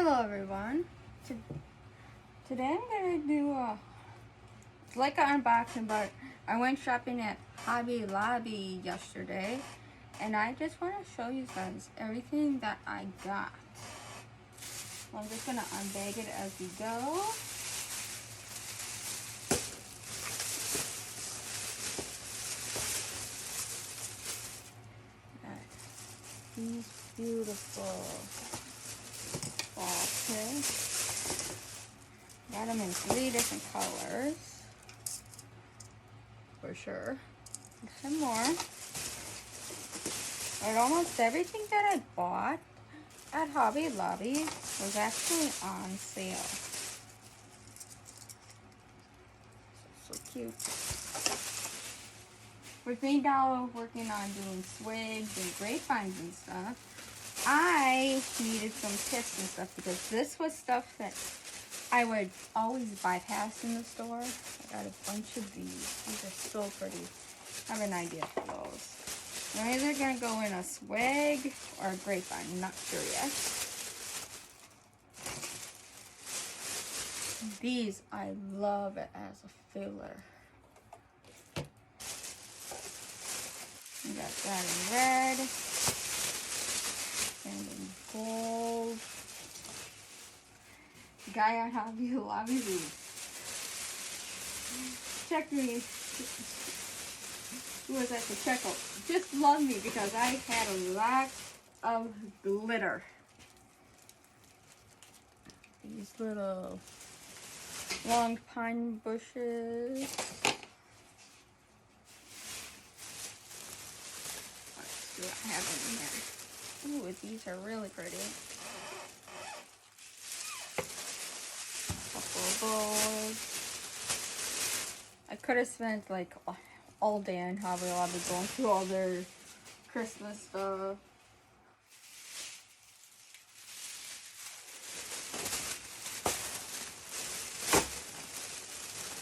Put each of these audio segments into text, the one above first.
Hello everyone. Today I'm gonna do like an unboxing, but I went shopping at Hobby Lobby yesterday, and I just want to show you guys everything that I got. I'm just gonna unbag it as we go. These beautiful ball pins. Got them in 3 different colors, for sure. And some more. But almost everything that I bought at Hobby Lobby was actually on sale. So cute. With me now working on doing swigs and grapevines and stuff, I needed some tips and stuff because this was stuff that I would always bypass in the store. I got a bunch of these. These are so pretty. I have an idea for those. I'm either going to go in a swig or a grapevine. I'm not sure yet. These I love it as a filler. We got that in red and in gold. The guy on Hobby Lobby checked me. Who was at the checkout? Just loved me because I had a lot of glitter. These little long pine bushes. What I have in here. Ooh, these are really pretty. Couple of bows. I could have spent like all day in Hobby Lobby going through all their Christmas stuff.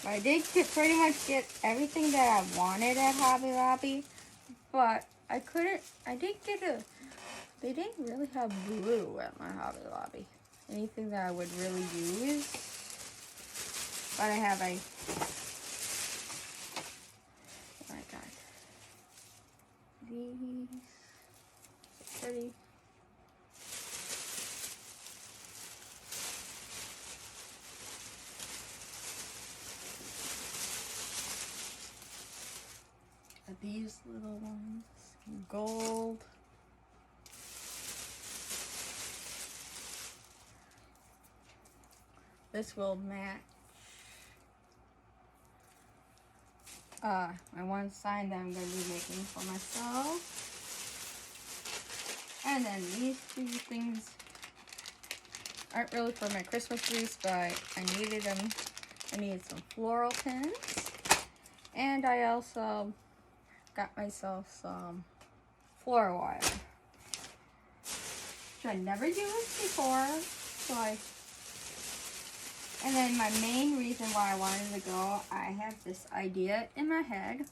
I did pretty much get everything that I wanted at Hobby Lobby, but I didn't get they didn't really have glue at my Hobby Lobby. Anything that I would really use. But I got these. Pretty. These little ones, gold. This will match my one sign that I'm going to be making for myself. And then these 2 things aren't really for my Christmas wreath, but I needed them. I needed some floral pins. And I also got myself some floral wire, which I never used before. And then my main reason why I wanted to go, I have this idea in my head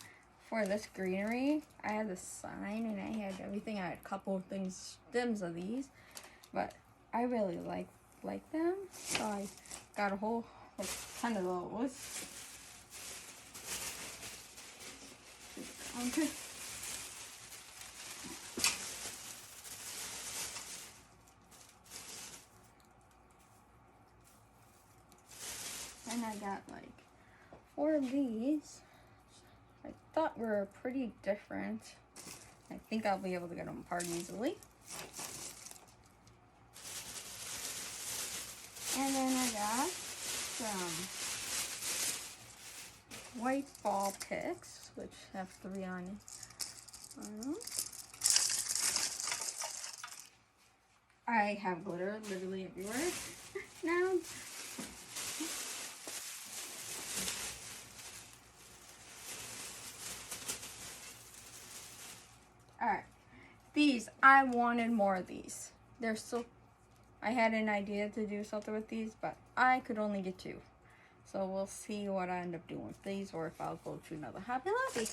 for this greenery. I had this sign and I had everything. I had a couple of stems of these, but I really like them. So I got a whole ton of those. Okay. And I got like 4 of these. I thought were pretty different. I think I'll be able to get them apart easily. And then I got some white ball picks, which have 3 on them. I have glitter literally everywhere now. Alright, these, I wanted more of these. They're so, I had an idea to do something with these, but I could only get 2. So we'll see what I end up doing with these, or if I'll go to another Hobby Lobby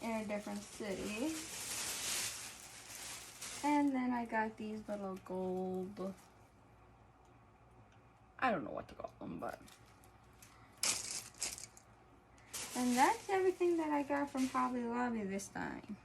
in a different city. And then I got these little gold, I don't know what to call them, but. And that's everything that I got from Hobby Lobby this time.